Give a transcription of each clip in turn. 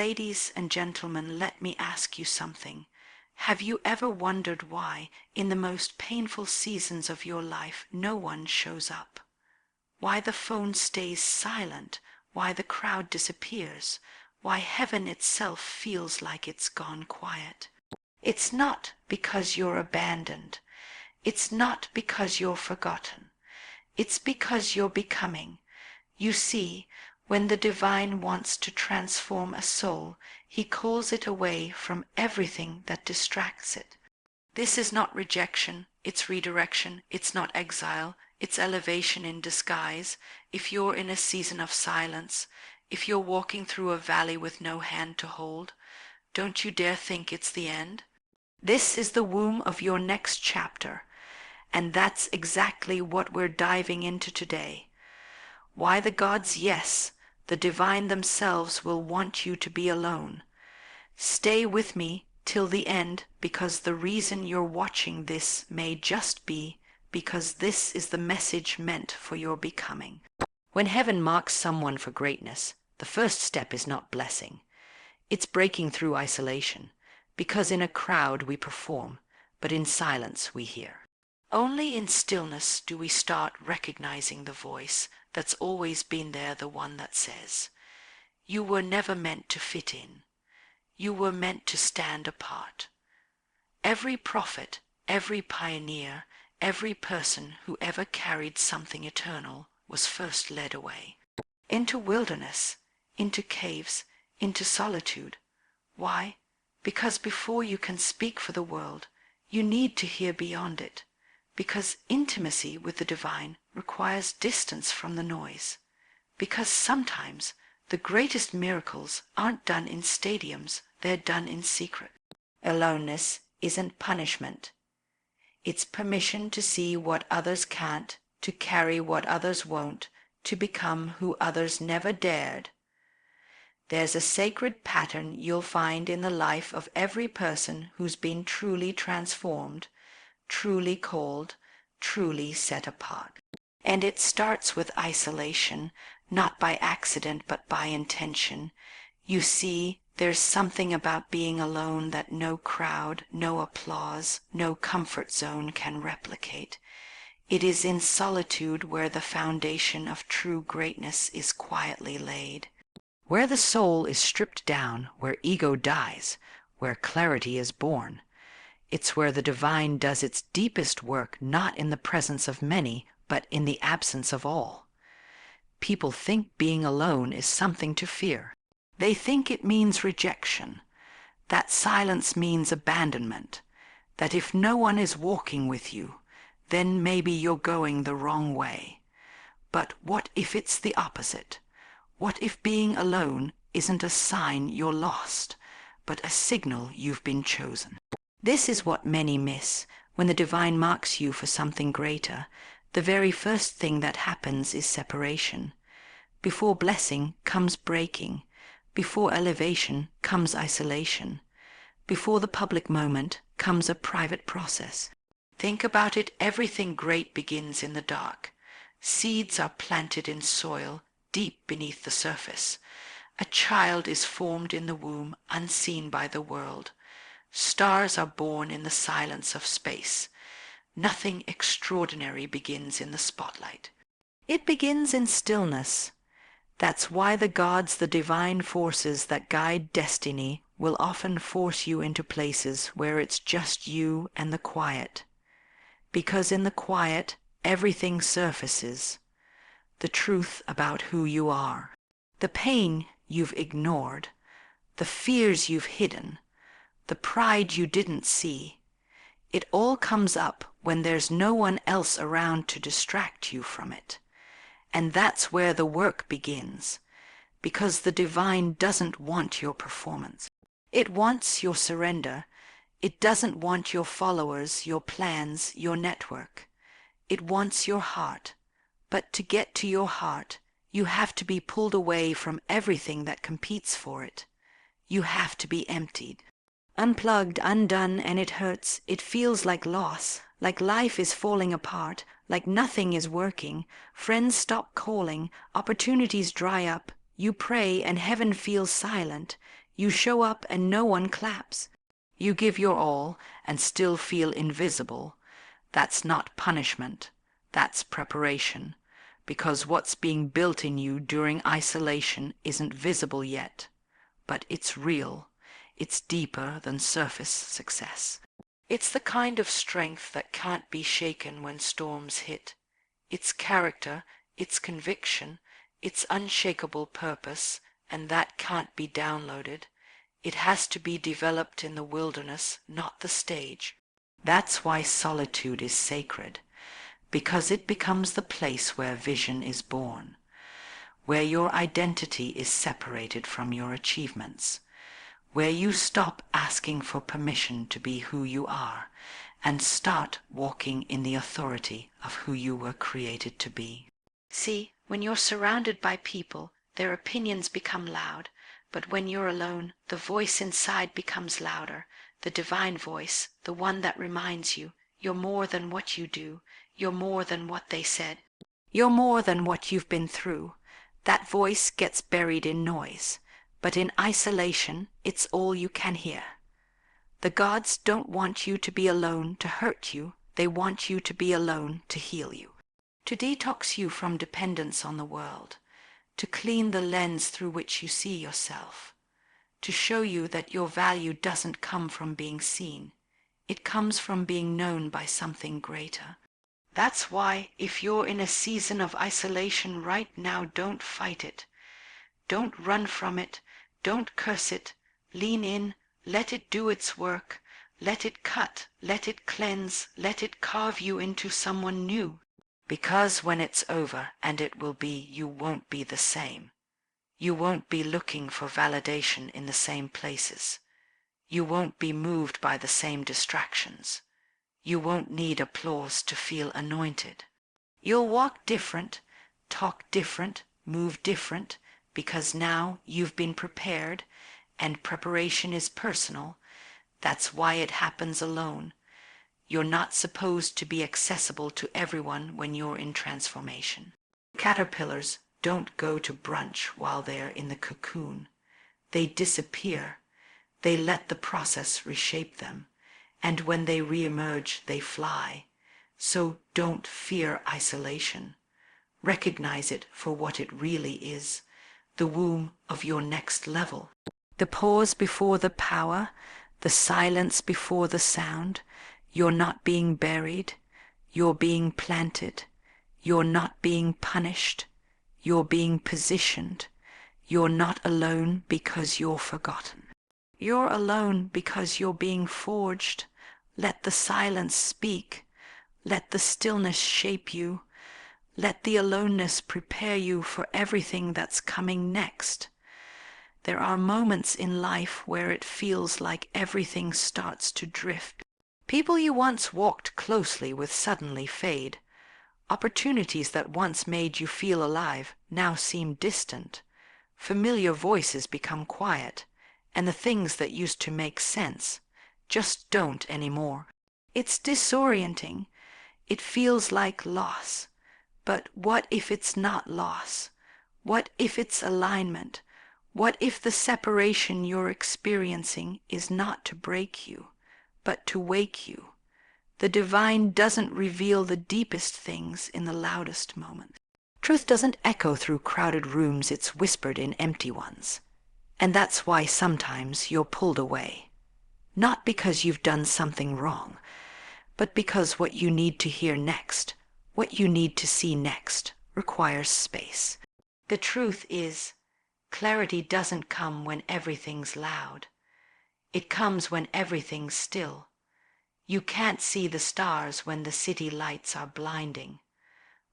ladies and gentlemen, let me ask you something. Have you ever wondered why, in the most painful seasons of your life, no one shows up? Why the phone stays silent? Why the crowd disappears? Why heaven itself feels like it's gone quiet? It's not because you're abandoned. It's not because you're forgotten. It's because you're becoming. You see, when the divine wants to transform a soul, he calls it away from everything that distracts it. This is not rejection, it's redirection, it's not exile, it's elevation in disguise. If you're in a season of silence, if you're walking through a valley with no hand to hold, don't you dare think it's the end. This is the womb of your next chapter, and that's exactly what we're diving into today. Why the gods, yes, the divine themselves will want you to be alone. Stay with me till the end, because the reason you're watching this may just be because this is the message meant for your becoming. When heaven marks someone for greatness, the first step is not blessing. It's breaking through isolation, because in a crowd we perform, but in silence we hear. Only in stillness do we start recognizing the voice that's always been there, the one that says, "You were never meant to fit in. You were meant to stand apart." Every prophet, every pioneer, every person who ever carried something eternal was first led away. Into wilderness, into caves, into solitude. Why? Because before you can speak for the world, you need to hear beyond it. Because intimacy with the divine requires distance from the noise. Because sometimes the greatest miracles aren't done in stadiums, they're done in secret. Aloneness isn't punishment. It's permission to see what others can't, to carry what others won't, to become who others never dared. There's a sacred pattern you'll find in the life of every person who's been truly transformed, truly called, truly set apart. And it starts with isolation, not by accident but by intention. You see, there's something about being alone that no crowd, no applause, no comfort zone can replicate. It is in solitude where the foundation of true greatness is quietly laid. Where the soul is stripped down, where ego dies, where clarity is born. It's where the divine does its deepest work, not in the presence of many, but in the absence of all. People think being alone is something to fear. They think it means rejection, that silence means abandonment, that if no one is walking with you, then maybe you're going the wrong way. But what if it's the opposite? What if being alone isn't a sign you're lost, but a signal you've been chosen? This is what many miss. When the divine marks you for something greater, the very first thing that happens is separation. Before blessing comes breaking. Before elevation comes isolation. Before the public moment comes a private process. Think about it, everything great begins in the dark. Seeds are planted in soil deep beneath the surface. A child is formed in the womb, unseen by the world. Stars are born in the silence of space. Nothing extraordinary begins in the spotlight. It begins in stillness. That's why the gods, the divine forces that guide destiny, will often force you into places where it's just you and the quiet. Because in the quiet, everything surfaces. The truth about who you are. The pain you've ignored. The fears you've hidden. The pride you didn't see. It all comes up when there's no one else around to distract you from it. And that's where the work begins, because the divine doesn't want your performance. It wants your surrender. It doesn't want your followers, your plans, your network. It wants your heart. But to get to your heart, you have to be pulled away from everything that competes for it. You have to be emptied. Unplugged, undone, and it hurts. It feels like loss, like life is falling apart, like nothing is working. Friends stop calling, opportunities dry up. You pray and heaven feels silent. You show up and no one claps. You give your all and still feel invisible. That's not punishment. That's preparation. Because what's being built in you during isolation isn't visible yet. But it's real. It's deeper than surface success. It's the kind of strength that can't be shaken when storms hit. It's character, it's conviction, it's unshakable purpose, and that can't be downloaded. It has to be developed in the wilderness, not the stage. That's why solitude is sacred, because it becomes the place where vision is born, where your identity is separated from your achievements, where you stop asking for permission to be who you are and start walking in the authority of who you were created to be. See, when you're surrounded by people, their opinions become loud, but when you're alone, the voice inside becomes louder, the divine voice, the one that reminds you, you're more than what you do, you're more than what they said, you're more than what you've been through. That voice gets buried in noise, but in isolation, it's all you can hear. The gods don't want you to be alone to hurt you, they want you to be alone to heal you, to detox you from dependence on the world, to clean the lens through which you see yourself, to show you that your value doesn't come from being seen, it comes from being known by something greater. That's why if you're in a season of isolation right now, don't fight it. Don't run from it. Don't curse it. Lean in. Let it do its work. Let it cut. Let it cleanse. Let it carve you into someone new. Because when it's over, and it will be, you won't be the same. You won't be looking for validation in the same places. You won't be moved by the same distractions. You won't need applause to feel anointed. You'll walk different, talk different, move different, because now you've been prepared, and preparation is personal. That's why it happens alone. You're not supposed to be accessible to everyone when you're in transformation. Caterpillars don't go to brunch while they're in the cocoon. They disappear. They let the process reshape them. And when they re-emerge, they fly. So don't fear isolation. Recognize it for what it really is, the womb of your next level. The pause before the power, the silence before the sound. You're not being buried. You're being planted. You're not being punished. You're being positioned. You're not alone because you're forgotten. You're alone because you're being forged. Let the silence speak. Let the stillness shape you. Let the aloneness prepare you for everything that's coming next. There are moments in life where it feels like everything starts to drift. People you once walked closely with suddenly fade. Opportunities that once made you feel alive now seem distant. Familiar voices become quiet, and the things that used to make sense just don't anymore. It's disorienting. It feels like loss. But what if it's not loss? What if it's alignment? What if the separation you're experiencing is not to break you, but to wake you? The divine doesn't reveal the deepest things in the loudest moments. Truth doesn't echo through crowded rooms, it's whispered in empty ones. And that's why sometimes you're pulled away. Not because you've done something wrong, but because what you need to hear next, what you need to see next, requires space. The truth is, clarity doesn't come when everything's loud. It comes when everything's still. You can't see the stars when the city lights are blinding.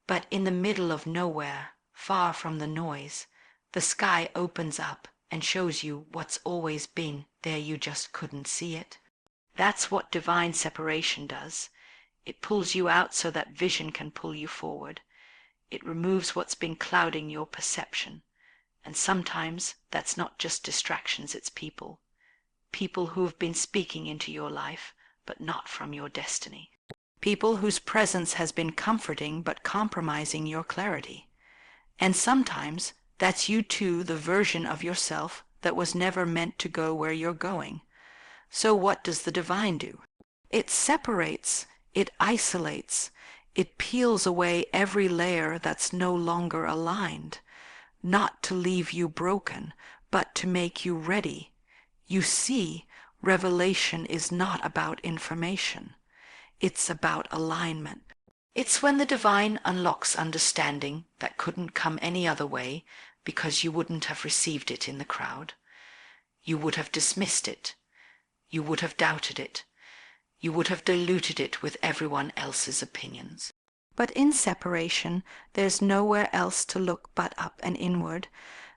But in the middle of nowhere, far from the noise, the sky opens up and shows you what's always been there, you just couldn't see it. That's what divine separation does. It pulls you out so that vision can pull you forward. It removes what's been clouding your perception. And sometimes that's not just distractions, it's people. People who have been speaking into your life, but not from your destiny. People whose presence has been comforting but compromising your clarity. And sometimes that's you too, the version of yourself that was never meant to go where you're going. So what does the divine do? It separates, it isolates, it peels away every layer that's no longer aligned, not to leave you broken, but to make you ready. You see, revelation is not about information. It's about alignment. It's when the divine unlocks understanding that couldn't come any other way, because you wouldn't have received it in the crowd. You would have dismissed it. You would have doubted it. You would have diluted it with everyone else's opinions. But in separation, there's nowhere else to look but up and inward.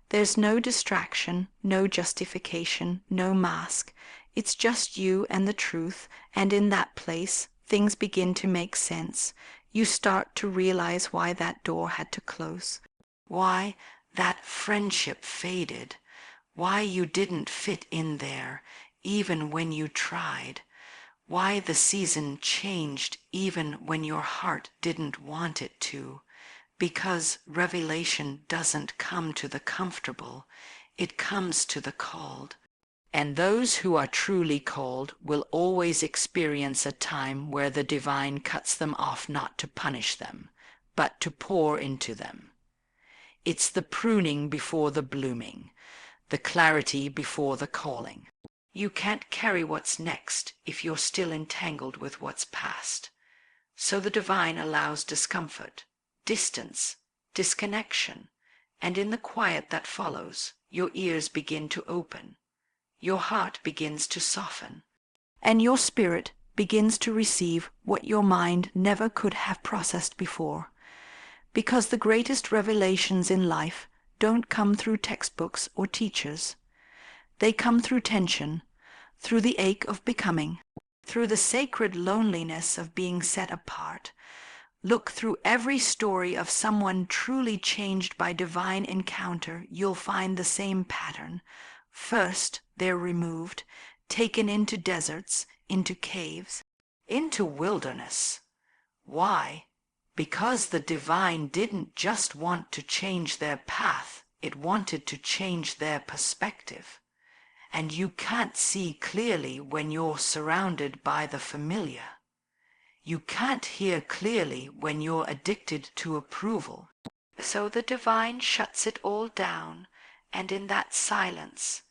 There's no distraction, no justification, no mask. It's just you and the truth, and in that place, things begin to make sense. You start to realize why that door had to close, why that friendship faded, why you didn't fit in there, even when you tried, why the season changed even when your heart didn't want it to, because revelation doesn't come to the comfortable, it comes to the called. And those who are truly called will always experience a time where the divine cuts them off not to punish them, but to pour into them. It's the pruning before the blooming, the clarity before the calling. You can't carry what's next if you're still entangled with what's past. So the divine allows discomfort, distance, disconnection, and in the quiet that follows, your ears begin to open, your heart begins to soften, and your spirit begins to receive what your mind never could have processed before. Because the greatest revelations in life don't come through textbooks or teachers. They come through tension, through the ache of becoming, through the sacred loneliness of being set apart. Look through every story of someone truly changed by divine encounter, you'll find the same pattern. First, they're removed, taken into deserts, into caves, into wilderness. Why? Because the divine didn't just want to change their path, it wanted to change their perspective. And you can't see clearly when you're surrounded by the familiar. You can't hear clearly when you're addicted to approval. So the divine shuts it all down, and in that silence,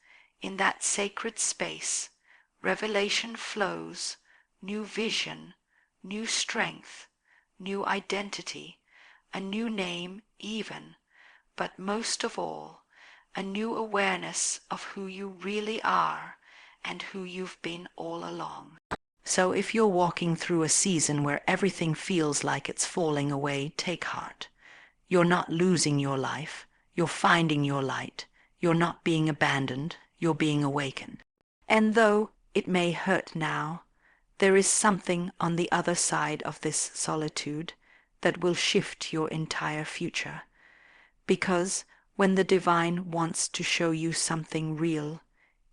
in that sacred space, revelation flows, new vision, new strength, new identity, a new name even, but most of all, a new awareness of who you really are and who you've been all along. So if you're walking through a season where everything feels like it's falling away, take heart. You're not losing your life, you're finding your light, you're not being abandoned, you're being awakened. And though it may hurt now, there is something on the other side of this solitude that will shift your entire future. Because when the divine wants to show you something real,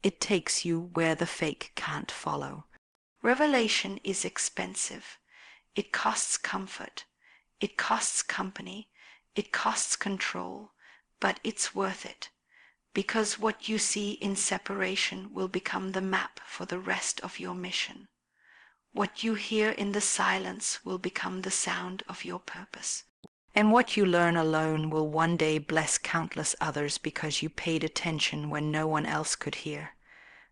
it takes you where the fake can't follow. Revelation is expensive. It costs comfort. It costs company. It costs control. But it's worth it. Because what you see in separation will become the map for the rest of your mission. What you hear in the silence will become the sound of your purpose. And what you learn alone will one day bless countless others because you paid attention when no one else could hear.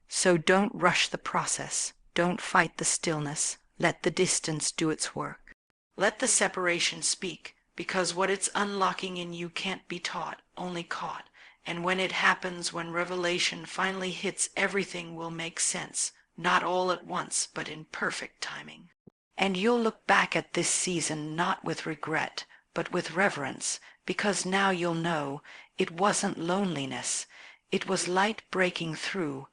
So don't rush the process. Don't fight the stillness. Let the distance do its work. Let the separation speak, because what it's unlocking in you can't be taught, only caught. And when it happens, when revelation finally hits, everything will make sense, not all at once, but in perfect timing. And you'll look back at this season not with regret, but with reverence, because now you'll know it wasn't loneliness, it was light breaking through.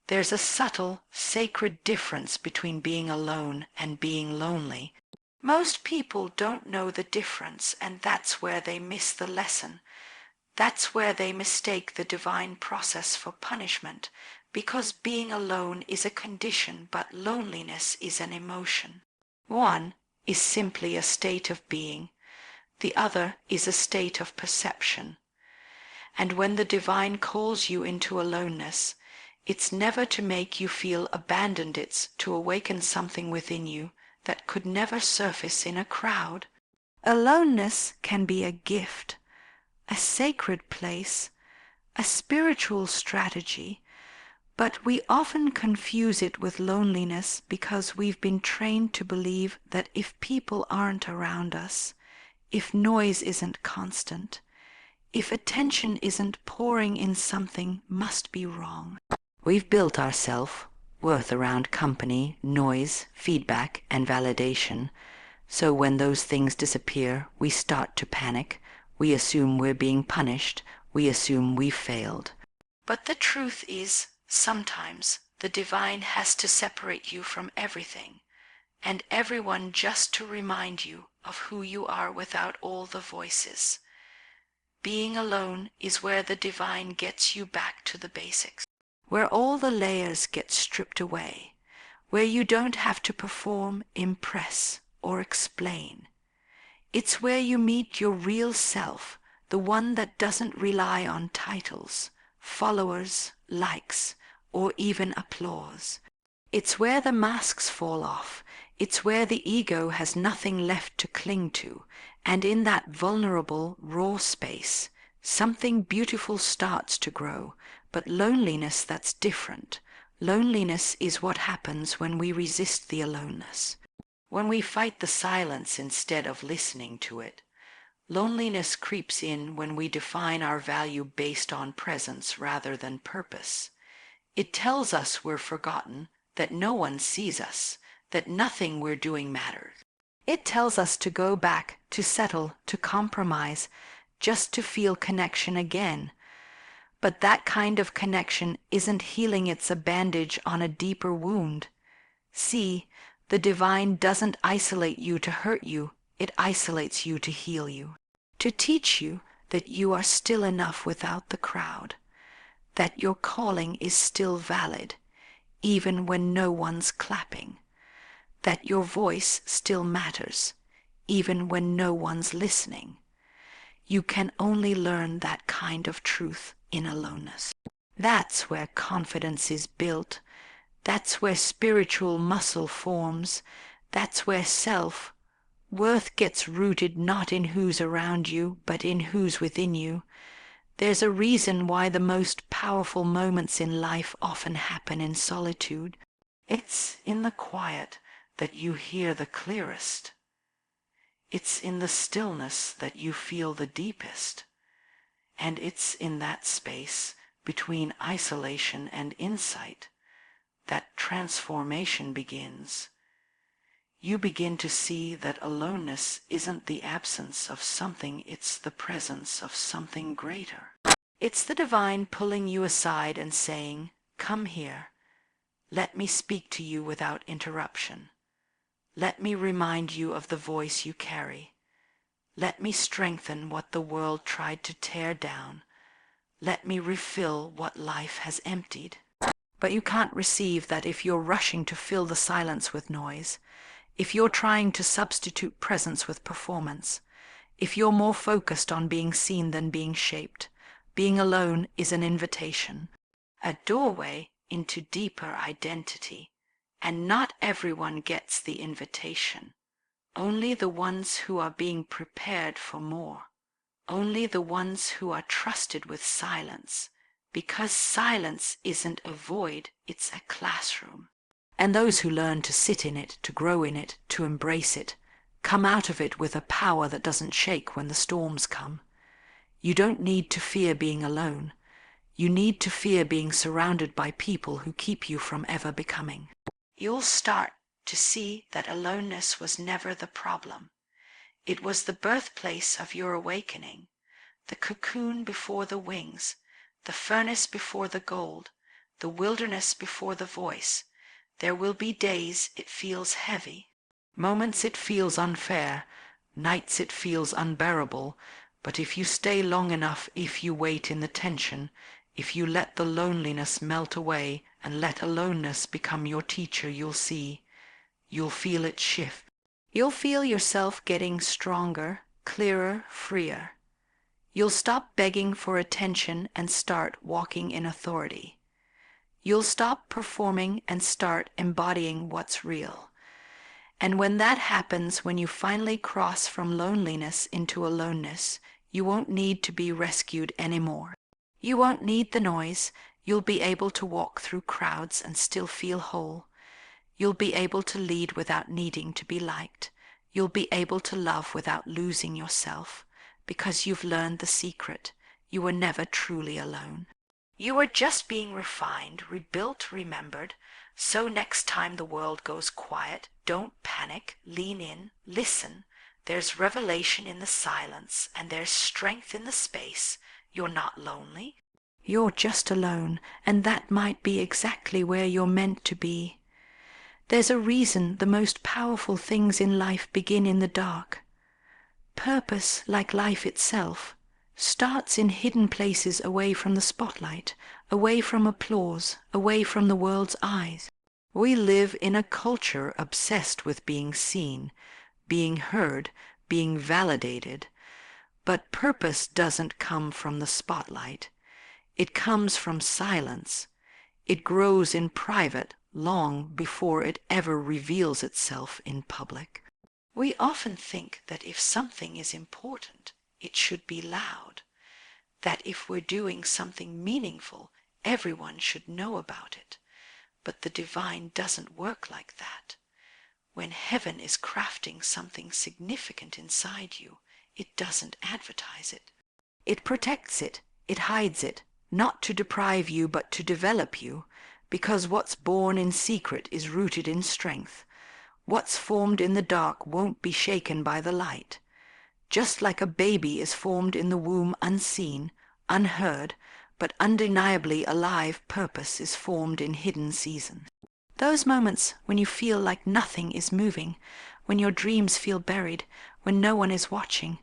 There's a subtle, sacred difference between being alone and being lonely. Most people don't know the difference, and that's where they miss the lesson. That's where they mistake the divine process for punishment, because being alone is a condition, but loneliness is an emotion. One is simply a state of being. The other is a state of perception. And when the divine calls you into aloneness, it's never to make you feel abandoned, it's to awaken something within you that could never surface in a crowd. Aloneness can be a gift, a sacred place, a spiritual strategy, but we often confuse it with loneliness because we've been trained to believe that if people aren't around us, if noise isn't constant, if attention isn't pouring in, something must be wrong. We've built our self-worth around company, noise, feedback, and validation. So when those things disappear, we start to panic. We assume we're being punished. We assume we've failed. But the truth is, sometimes the divine has to separate you from everything and everyone just to remind you of who you are without all the voices. Being alone is where the divine gets you back to the basics, where all the layers get stripped away, where you don't have to perform, impress, or explain. It's where you meet your real self, the one that doesn't rely on titles, followers, likes, or even applause. It's where the masks fall off. It's where the ego has nothing left to cling to. And in that vulnerable, raw space, something beautiful starts to grow. But loneliness, that's different. Loneliness is what happens when we resist the aloneness, when we fight the silence instead of listening to it. Loneliness creeps in when we define our value based on presence rather than purpose. It tells us we're forgotten, that no one sees us, that nothing we're doing matters. It tells us to go back, to settle, to compromise, just to feel connection again. But that kind of connection isn't healing, it's a bandage on a deeper wound. See, the divine doesn't isolate you to hurt you, it isolates you to heal you, to teach you that you are still enough without the crowd, that your calling is still valid, even when no one's clapping, that your voice still matters, even when no one's listening. You can only learn that kind of truth in aloneness. That's where confidence is built. That's where spiritual muscle forms. That's where self-worth gets rooted not in who's around you, but in who's within you. There's a reason why the most powerful moments in life often happen in solitude. It's in the quiet that you hear the clearest. It's in the stillness that you feel the deepest. And it's in that space between isolation and insight that transformation begins. You begin to see that aloneness isn't the absence of something, it's the presence of something greater. It's the divine pulling you aside and saying, "Come here. Let me speak to you without interruption. Let me remind you of the voice you carry. Let me strengthen what the world tried to tear down. Let me refill what life has emptied." But you can't receive that if you're rushing to fill the silence with noise, if you're trying to substitute presence with performance, if you're more focused on being seen than being shaped. Being alone is an invitation, a doorway into deeper identity, and not everyone gets the invitation. Only the ones who are being prepared for more. Only the ones who are trusted with silence, because silence isn't a void, it's a classroom. And those who learn to sit in it, to grow in it, to embrace it, come out of it with a power that doesn't shake when the storms come. You don't need to fear being alone. You need to fear being surrounded by people who keep you from ever becoming. You'll start to see that aloneness was never the problem. It was the birthplace of your awakening, the cocoon before the wings, the furnace before the gold, the wilderness before the voice. There will be days it feels heavy, moments it feels unfair, nights it feels unbearable, but if you stay long enough, if you wait in the tension, if you let the loneliness melt away and let aloneness become your teacher, you'll see. You'll feel it shift. You'll feel yourself getting stronger, clearer, freer. You'll stop begging for attention and start walking in authority. You'll stop performing and start embodying what's real. And when that happens, when you finally cross from loneliness into aloneness, you won't need to be rescued anymore. You won't need the noise. You'll be able to walk through crowds and still feel whole. You'll be able to lead without needing to be liked. You'll be able to love without losing yourself, because you've learned the secret. You were never truly alone. You are just being refined, rebuilt, remembered. So next time the world goes quiet, don't panic, lean in, listen. There's revelation in the silence, and there's strength in the space. You're not lonely. You're just alone, and that might be exactly where you're meant to be. There's a reason the most powerful things in life begin in the dark. Purpose, like life itself, starts in hidden places away from the spotlight, away from applause, away from the world's eyes. We live in a culture obsessed with being seen, being heard, being validated. But purpose doesn't come from the spotlight. It comes from silence. It grows in private long before it ever reveals itself in public. We often think that if something is important, it should be loud. That if we're doing something meaningful, everyone should know about it. But the divine doesn't work like that. When heaven is crafting something significant inside you, it doesn't advertise it. It protects it, it hides it, not to deprive you but to develop you, because what's born in secret is rooted in strength. What's formed in the dark won't be shaken by the light. Just like a baby is formed in the womb unseen, unheard, but undeniably alive, purpose is formed in hidden seasons. Those moments when you feel like nothing is moving, when your dreams feel buried, when no one is watching,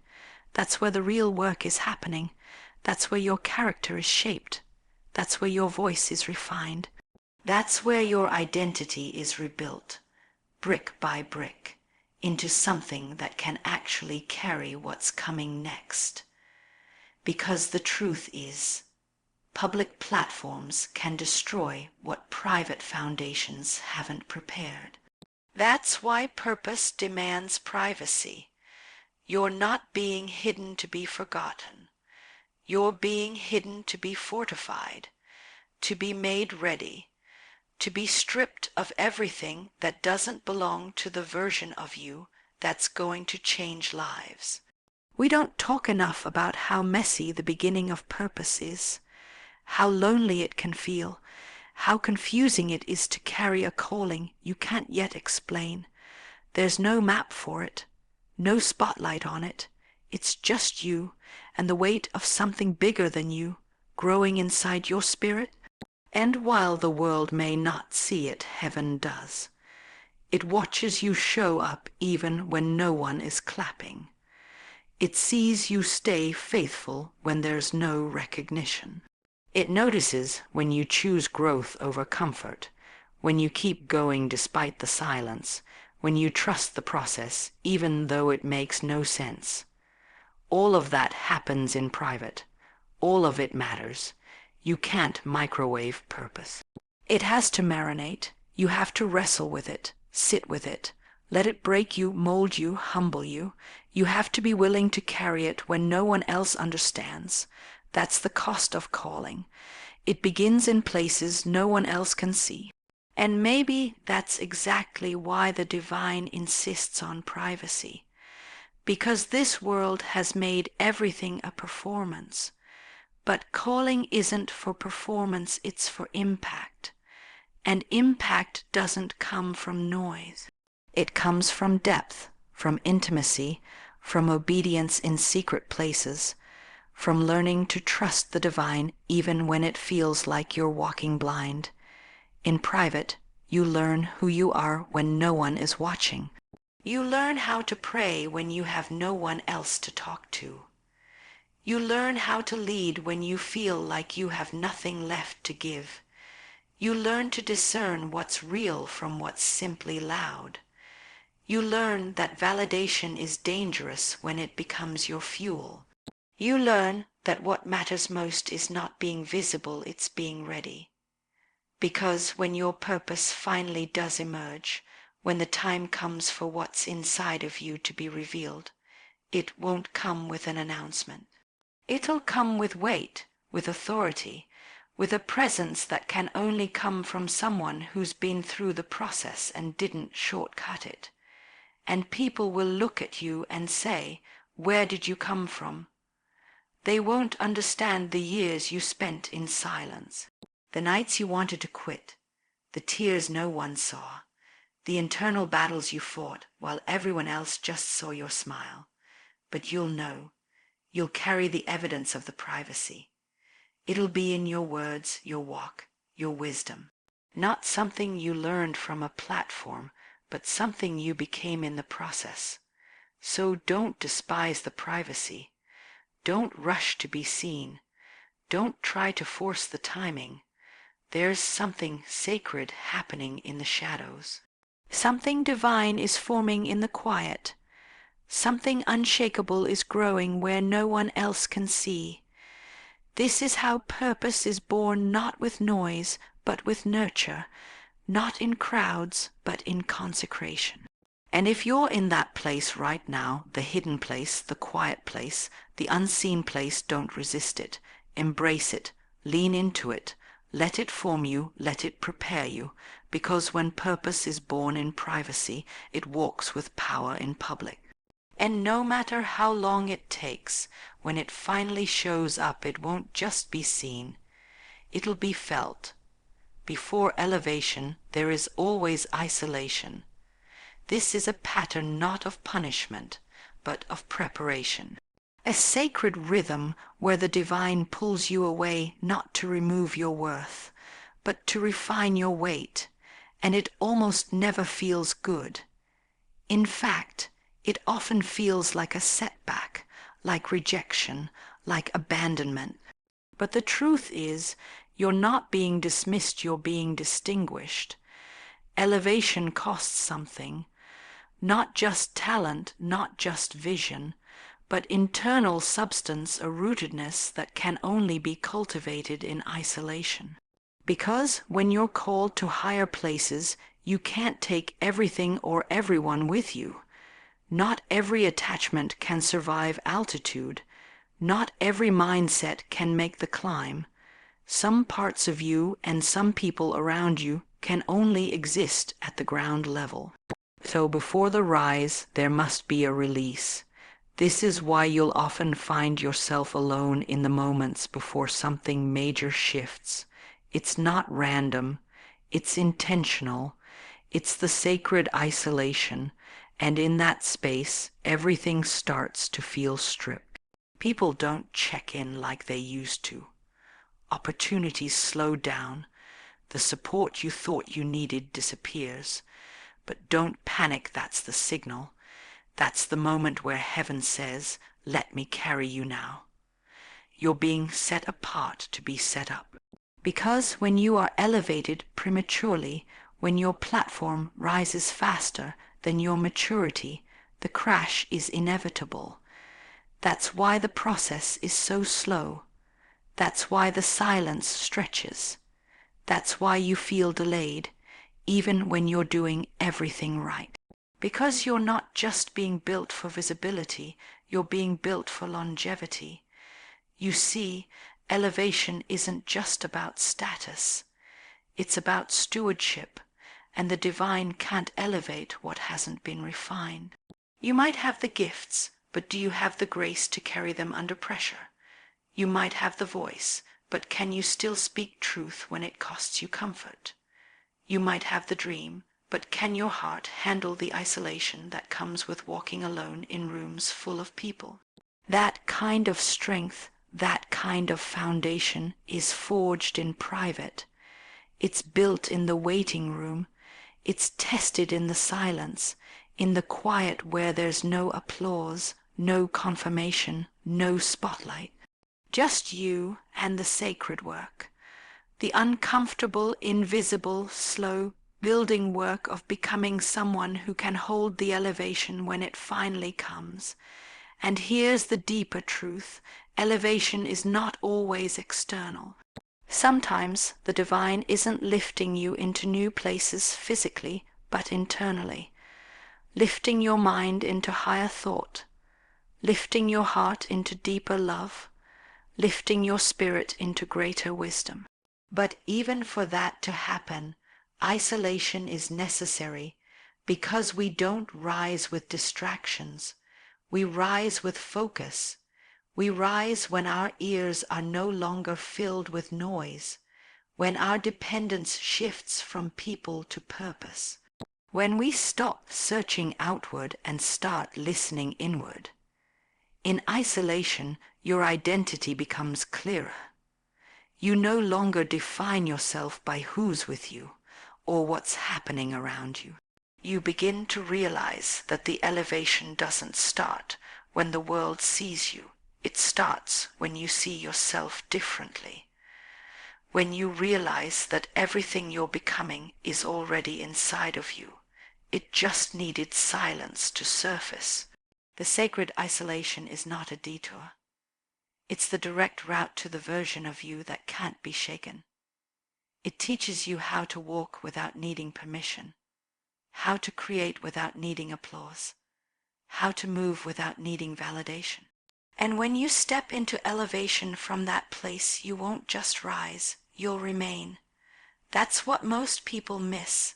that's where the real work is happening. That's where your character is shaped. That's where your voice is refined. That's where your identity is rebuilt, brick by brick, into something that can actually carry what's coming next. Because the truth is, public platforms can destroy what private foundations haven't prepared. That's why purpose demands privacy. You're not being hidden to be forgotten. You're being hidden to be fortified, to be made ready, to be stripped of everything that doesn't belong to the version of you that's going to change lives. We don't talk enough about how messy the beginning of purpose is, how lonely it can feel, how confusing it is to carry a calling you can't yet explain. There's no map for it, no spotlight on it. It's just you and the weight of something bigger than you growing inside your spirit. And while the world may not see it, heaven does. It watches you show up even when no one is clapping. It sees you stay faithful when there's no recognition. It notices when you choose growth over comfort, when you keep going despite the silence, when you trust the process even though it makes no sense. All of that happens in private. All of it matters. You can't microwave purpose. It has to marinate. You have to wrestle with it, sit with it, let it break you, mold you, humble you. You have to be willing to carry it when no one else understands. That's the cost of calling. It begins in places no one else can see. And maybe that's exactly why the divine insists on privacy. Because this world has made everything a performance. But calling isn't for performance, it's for impact. And impact doesn't come from noise. It comes from depth, from intimacy, from obedience in secret places, from learning to trust the divine even when it feels like you're walking blind. In private, you learn who you are when no one is watching. You learn how to pray when you have no one else to talk to. You learn how to lead when you feel like you have nothing left to give. You learn to discern what's real from what's simply loud. You learn that validation is dangerous when it becomes your fuel. You learn that what matters most is not being visible, it's being ready. Because when your purpose finally does emerge, when the time comes for what's inside of you to be revealed, it won't come with an announcement. It'll come with weight, with authority, with a presence that can only come from someone who's been through the process and didn't shortcut it. And people will look at you and say, "Where did you come from?" They won't understand the years you spent in silence, the nights you wanted to quit, the tears no one saw, the internal battles you fought while everyone else just saw your smile. But you'll know. You'll carry the evidence of the privacy. It'll be in your words, your walk, your wisdom. Not something you learned from a platform, but something you became in the process. So don't despise the privacy. Don't rush to be seen. Don't try to force the timing. There's something sacred happening in the shadows. Something divine is forming in the quiet. Something unshakable is growing where no one else can see. This is how purpose is born, not with noise, but with nurture, not in crowds, but in consecration. And if you're in that place right now, the hidden place, the quiet place, the unseen place, don't resist it. Embrace it. Lean into it. Let it form you. Let it prepare you. Because when purpose is born in privacy, it walks with power in public. And no matter how long it takes, when it finally shows up, it won't just be seen. It'll be felt. Before elevation, there is always isolation. This is a pattern not of punishment, but of preparation. A sacred rhythm where the divine pulls you away not to remove your worth, but to refine your weight, and it almost never feels good. In fact, it often feels like a setback, like rejection, like abandonment. But the truth is, you're not being dismissed, you're being distinguished. Elevation costs something. Not just talent, not just vision, but internal substance, a rootedness that can only be cultivated in isolation. Because when you're called to higher places, you can't take everything or everyone with you. Not every attachment can survive altitude. Not every mindset can make the climb. Some parts of you and some people around you can only exist at the ground level. So before the rise, there must be a release. This is why you'll often find yourself alone in the moments before something major shifts. It's not random. It's intentional. It's the sacred isolation. And in that space, everything starts to feel stripped. People don't check in like they used to. Opportunities slow down. The support you thought you needed disappears. But don't panic, that's the signal. That's the moment where heaven says, "Let me carry you now." You're being set apart to be set up. Because when you are elevated prematurely, when your platform rises faster than your maturity, the crash is inevitable. That's why the process is so slow. That's why the silence stretches. That's why you feel delayed, even when you're doing everything right. Because you're not just being built for visibility, you're being built for longevity. You see, elevation isn't just about status. It's about stewardship, and the divine can't elevate what hasn't been refined. You might have the gifts, but do you have the grace to carry them under pressure? You might have the voice, but can you still speak truth when it costs you comfort? You might have the dream, but can your heart handle the isolation that comes with walking alone in rooms full of people? That kind of strength, that kind of foundation is forged in private. It's built in the waiting room. It's tested in the silence, in the quiet where there's no applause, no confirmation, no spotlight. Just you and the sacred work. The uncomfortable, invisible, slow, building work of becoming someone who can hold the elevation when it finally comes. And here's the deeper truth. Elevation is not always external. Sometimes the divine isn't lifting you into new places physically, but internally, lifting your mind into higher thought, lifting your heart into deeper love, lifting your spirit into greater wisdom. But even for that to happen, isolation is necessary, because we don't rise with distractions. We rise with focus. We rise when our ears are no longer filled with noise, when our dependence shifts from people to purpose, when we stop searching outward and start listening inward. In isolation, your identity becomes clearer. You no longer define yourself by who's with you or what's happening around you. You begin to realize that the elevation doesn't start when the world sees you. It starts when you see yourself differently, when you realize that everything you're becoming is already inside of you. It just needed silence to surface. The sacred isolation is not a detour. It's the direct route to the version of you that can't be shaken. It teaches you how to walk without needing permission, how to create without needing applause, how to move without needing validation. And when you step into elevation from that place, you won't just rise, you'll remain. That's what most people miss.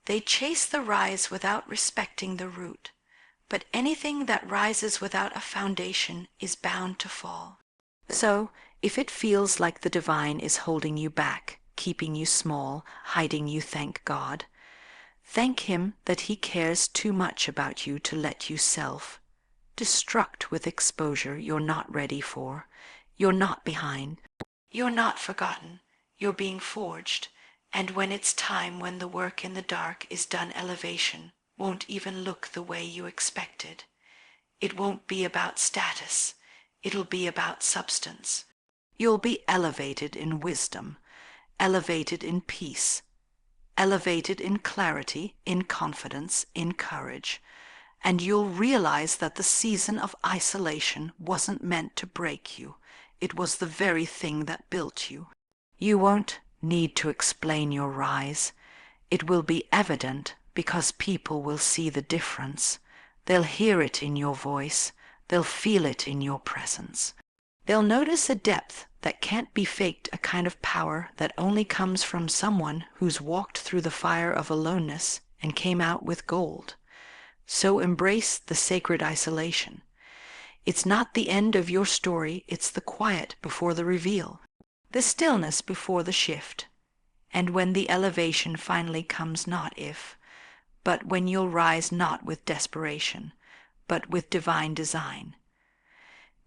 They chase the rise without respecting the root. But anything that rises without a foundation is bound to fall. So, if it feels like the divine is holding you back, keeping you small, hiding you, thank God. Thank him that he cares too much about you to let you self-destruct with exposure you're not ready for. You're not behind. You're not forgotten. You're being forged. And when it's time, when the work in the dark is done, elevation won't even look the way you expected. It won't be about status. It'll be about substance. You'll be elevated in wisdom, elevated in peace, elevated in clarity, in confidence, in courage, and you'll realize that the season of isolation wasn't meant to break you. It was the very thing that built you. You won't need to explain your rise. It will be evident because people will see the difference. They'll hear it in your voice. They'll feel it in your presence. They'll notice a depth that can't be faked, a kind of power that only comes from someone who's walked through the fire of aloneness and came out with gold. So embrace the sacred isolation. It's not the end of your story, it's the quiet before the reveal, the stillness before the shift. And when the elevation finally comes, not if, but when you'll rise not with desperation, but with divine design.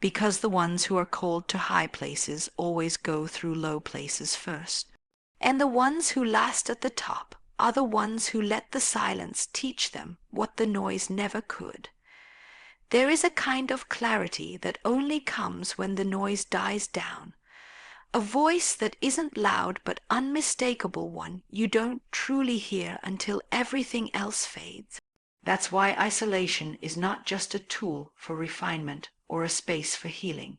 Because the ones who are called to high places always go through low places first. And the ones who last at the top are the ones who let the silence teach them what the noise never could. There is a kind of clarity that only comes when the noise dies down. A voice that isn't loud but unmistakable one you don't truly hear until everything else fades. That's why isolation is not just a tool for refinement or a space for healing.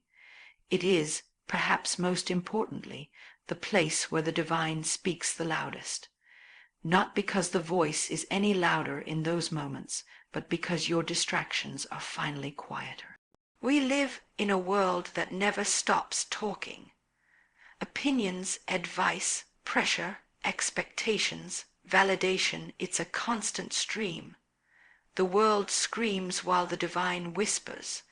It is, perhaps most importantly, the place where the divine speaks the loudest. Not because the voice is any louder in those moments, but because your distractions are finally quieter. We live in a world that never stops talking. Opinions, advice, pressure, expectations, validation, it's a constant stream. The world screams while the divine whispers,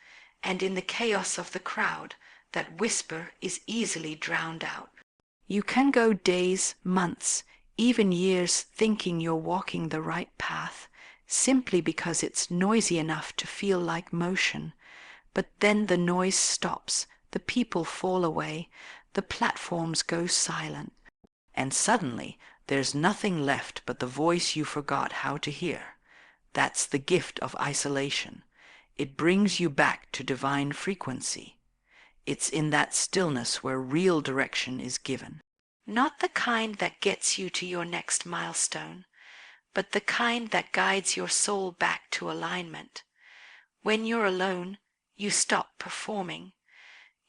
and in the chaos of the crowd, that whisper is easily drowned out. You can go days, months, even years thinking you're walking the right path, simply because it's noisy enough to feel like motion. But then the noise stops, the people fall away, the platforms go silent, and suddenly there's nothing left but the voice you forgot how to hear. That's the gift of isolation. It brings you back to divine frequency. It's in that stillness where real direction is given. Not the kind that gets you to your next milestone, but the kind that guides your soul back to alignment. When you're alone, you stop performing.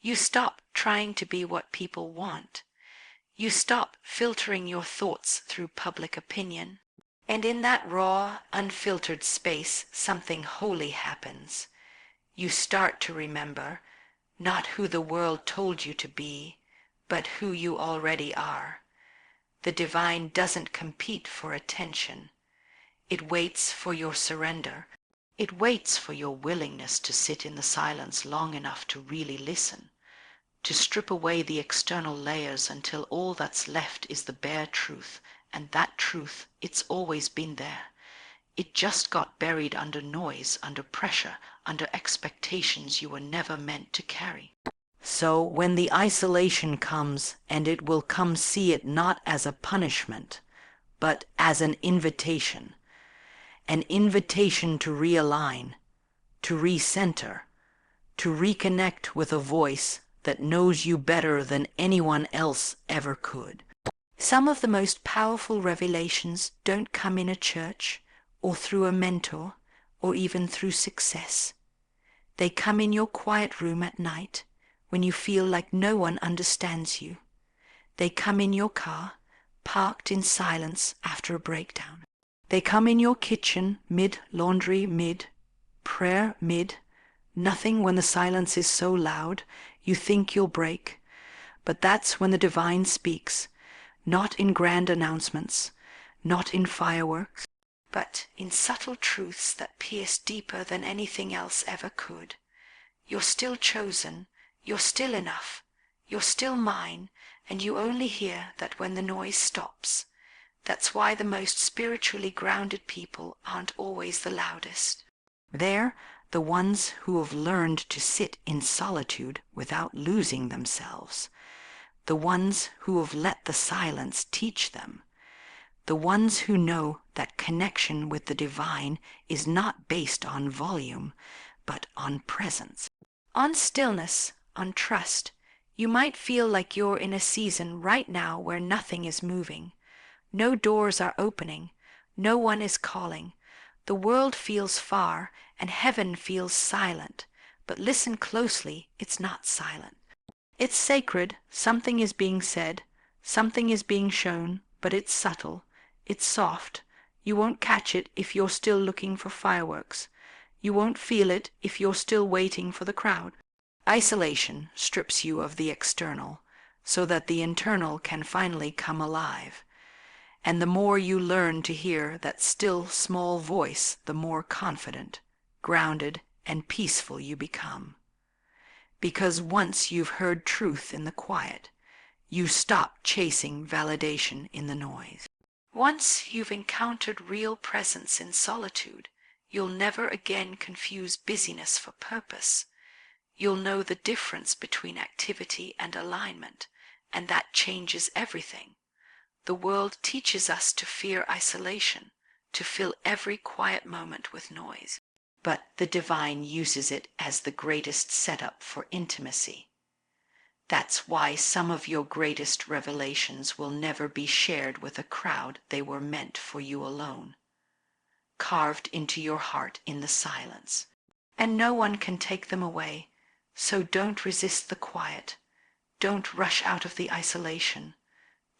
You stop trying to be what people want. You stop filtering your thoughts through public opinion. And in that raw, unfiltered space, something holy happens. You start to remember not who the world told you to be, but who you already are. The divine doesn't compete for attention. It waits for your surrender. It waits for your willingness to sit in the silence long enough to really listen, to strip away the external layers until all that's left is the bare truth, and that truth, it's always been there. It just got buried under noise, under pressure, under expectations you were never meant to carry. So when the isolation comes, and it will come, see it not as a punishment, but as an invitation to realign, to recenter, to reconnect with a voice that knows you better than anyone else ever could. Some of the most powerful revelations don't come in a church, or through a mentor, or even through success. They come in your quiet room at night, when you feel like no one understands you. They come in your car, parked in silence after a breakdown. They come in your kitchen, mid-laundry, mid-prayer, nothing when the silence is so loud you think you'll break. But that's when the divine speaks, not in grand announcements, not in fireworks, but in subtle truths that pierce deeper than anything else ever could. You're still chosen, you're still enough, you're still mine, and you only hear that when the noise stops. That's why the most spiritually grounded people aren't always the loudest. They're the ones who have learned to sit in solitude without losing themselves. The ones who have let the silence teach them. The ones who know that connection with the divine is not based on volume, but on presence. On stillness, on trust, you might feel like you're in a season right now where nothing is moving. No doors are opening. No one is calling. The world feels far, and heaven feels silent. But listen closely, it's not silent. It's sacred, something is being said, something is being shown, but it's subtle, it's soft. You won't catch it if you're still looking for fireworks. You won't feel it if you're still waiting for the crowd. Isolation strips you of the external, so that the internal can finally come alive. And the more you learn to hear that still small voice, the more confident, grounded, and peaceful you become. Because once you've heard truth in the quiet, you stop chasing validation in the noise. Once you've encountered real presence in solitude, you'll never again confuse busyness for purpose. You'll know the difference between activity and alignment, and that changes everything. The world teaches us to fear isolation, to fill every quiet moment with noise. But the divine uses it as the greatest setup for intimacy. That's why some of your greatest revelations will never be shared with a crowd. They were meant for you alone, carved into your heart in the silence. And no one can take them away, so don't resist the quiet. Don't rush out of the isolation.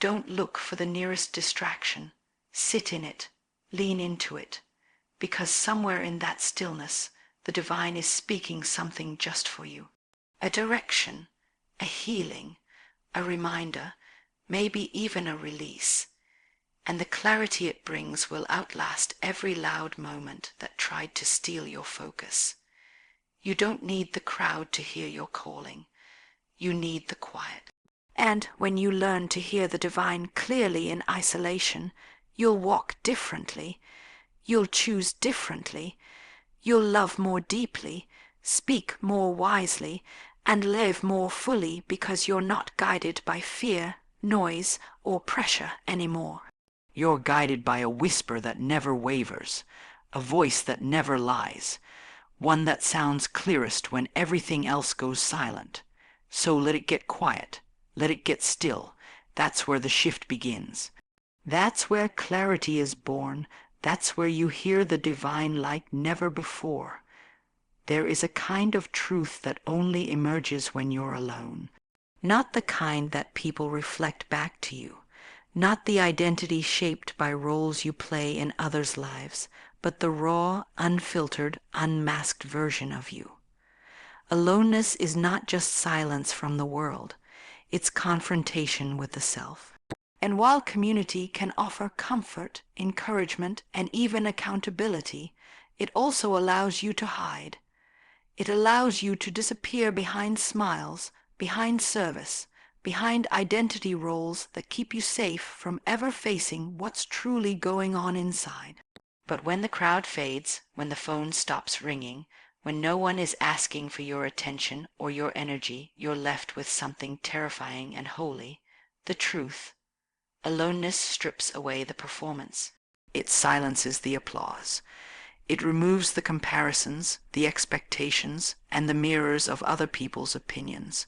Don't look for the nearest distraction. Sit in it, lean into it, because somewhere in that stillness, the divine is speaking something just for you. A direction, a healing, a reminder, maybe even a release. And the clarity it brings will outlast every loud moment that tried to steal your focus. You don't need the crowd to hear your calling. You need the quiet. And when you learn to hear the divine clearly in isolation, you'll walk differently, you'll choose differently, you'll love more deeply, speak more wisely, and live more fully because you're not guided by fear, noise, or pressure anymore. You're guided by a whisper that never wavers, a voice that never lies, one that sounds clearest when everything else goes silent. So let it get quiet. Let it get still. That's where the shift begins. That's where clarity is born. That's where you hear the divine like never before. There is a kind of truth that only emerges when you're alone. Not the kind that people reflect back to you, not the identity shaped by roles you play in others' lives, but the raw, unfiltered, unmasked version of you. Aloneness is not just silence from the world, it's confrontation with the self. And while community can offer comfort, encouragement, and even accountability, it also allows you to hide. It allows you to disappear behind smiles, behind service, behind identity roles that keep you safe from ever facing what's truly going on inside. But when the crowd fades, when the phone stops ringing, when no one is asking for your attention or your energy, you're left with something terrifying and holy, the truth. Aloneness strips away the performance. It silences the applause. It removes the comparisons, the expectations, and the mirrors of other people's opinions.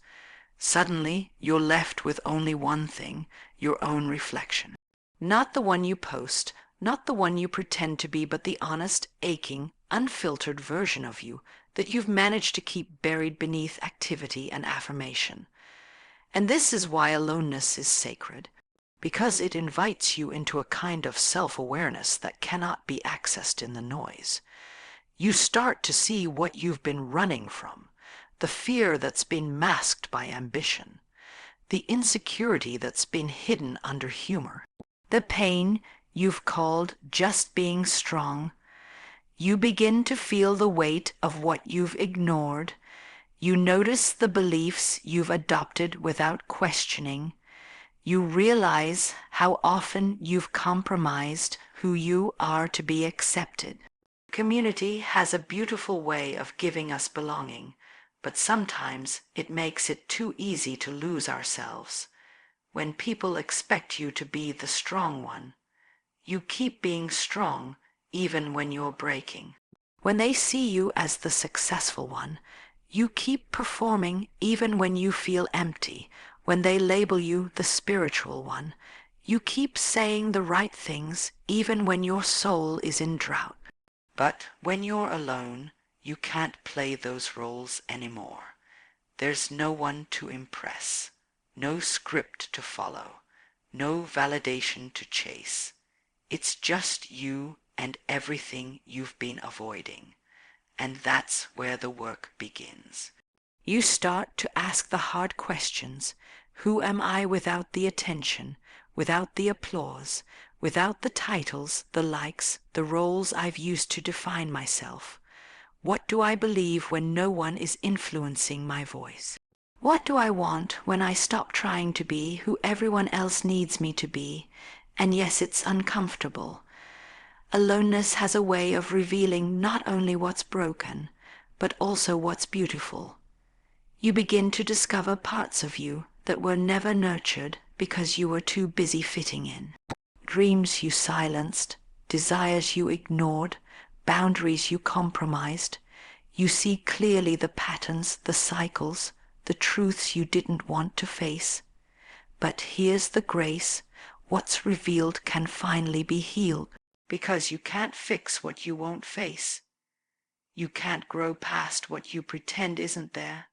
Suddenly, you're left with only one thing, your own reflection. Not the one you post, not the one you pretend to be, but the honest, aching, unfiltered version of you that you've managed to keep buried beneath activity and affirmation. And this is why aloneness is sacred, because it invites you into a kind of self-awareness that cannot be accessed in the noise. You start to see what you've been running from, the fear that's been masked by ambition, the insecurity that's been hidden under humor, the pain you've called just being strong. You begin to feel the weight of what you've ignored. You notice the beliefs you've adopted without questioning. You realize how often you've compromised who you are to be accepted. Community has a beautiful way of giving us belonging, but sometimes it makes it too easy to lose ourselves. When people expect you to be the strong one, you keep being strong even when you're breaking. When they see you as the successful one, you keep performing even when you feel empty. When they label you the spiritual one, you keep saying the right things even when your soul is in drought. But when you're alone, you can't play those roles anymore. There's no one to impress, no script to follow, no validation to chase. It's just you and everything you've been avoiding, and that's where the work begins. You start to ask the hard questions. Who am I without the attention, without the applause, without the titles, the likes, the roles I've used to define myself? What do I believe when no one is influencing my voice? What do I want when I stop trying to be who everyone else needs me to be? And yes, it's uncomfortable. Aloneness has a way of revealing not only what's broken, but also what's beautiful. You begin to discover parts of you that were never nurtured because you were too busy fitting in. Dreams you silenced, desires you ignored, boundaries you compromised. You see clearly the patterns, the cycles, the truths you didn't want to face. But here's the grace. What's revealed can finally be healed, because you can't fix what you won't face. You can't grow past what you pretend isn't there.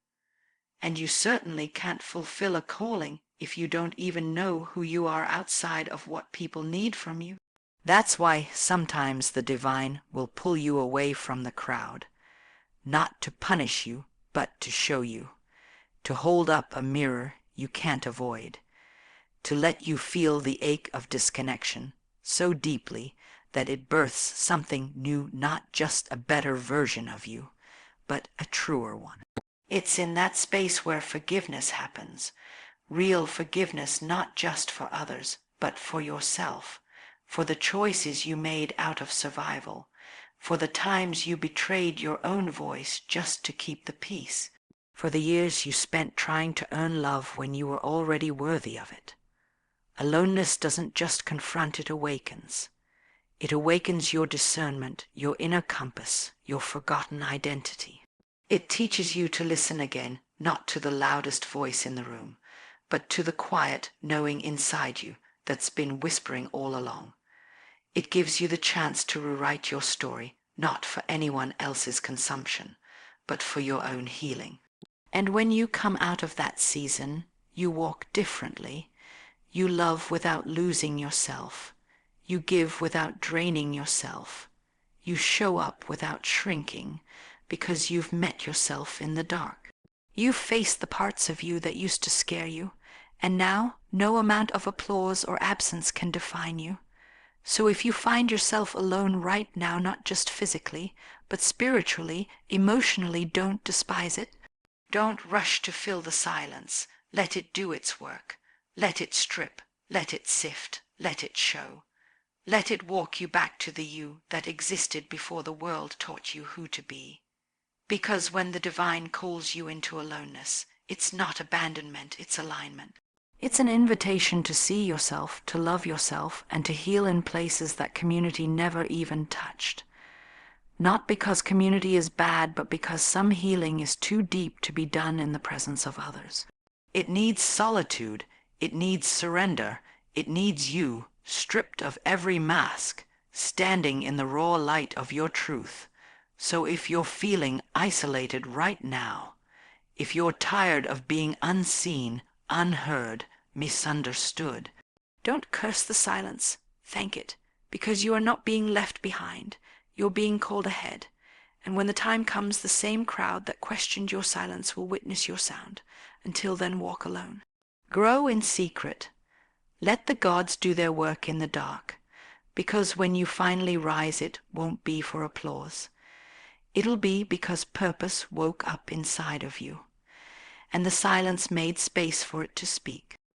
And you certainly can't fulfill a calling if you don't even know who you are outside of what people need from you. That's why sometimes the divine will pull you away from the crowd, not to punish you, but to show you, to hold up a mirror you can't avoid, to let you feel the ache of disconnection so deeply that it births something new, not just a better version of you, but a truer one. It's in that space where forgiveness happens, real forgiveness not just for others, but for yourself, for the choices you made out of survival, for the times you betrayed your own voice just to keep the peace, for the years you spent trying to earn love when you were already worthy of it. Aloneness doesn't just confront, it awakens. It awakens your discernment, your inner compass, your forgotten identity. It teaches you to listen again, not to the loudest voice in the room, but to the quiet knowing inside you that's been whispering all along. It gives you the chance to rewrite your story, not for anyone else's consumption, but for your own healing. And when you come out of that season, you walk differently. You love without losing yourself. You give without draining yourself. You show up without shrinking, because you've met yourself in the dark. You've faced the parts of you that used to scare you, and now no amount of applause or absence can define you. So if you find yourself alone right now, not just physically, but spiritually, emotionally, don't despise it. Don't rush to fill the silence. Let it do its work. Let it strip. Let it sift. Let it show. Let it walk you back to the you that existed before the world taught you who to be. Because when the divine calls you into aloneness, it's not abandonment, it's alignment. It's an invitation to see yourself, to love yourself, and to heal in places that community never even touched. Not because community is bad, but because some healing is too deep to be done in the presence of others. It needs solitude, it needs surrender, it needs you, stripped of every mask, standing in the raw light of your truth. So if you're feeling isolated right now, if you're tired of being unseen, unheard, misunderstood, don't curse the silence, thank it, because you are not being left behind, you're being called ahead. And when the time comes, the same crowd that questioned your silence will witness your sound. Until then, walk alone. Grow in secret. Let the gods do their work in the dark, because when you finally rise, it won't be for applause. It'll be because purpose woke up inside of you, and the silence made space for it to speak.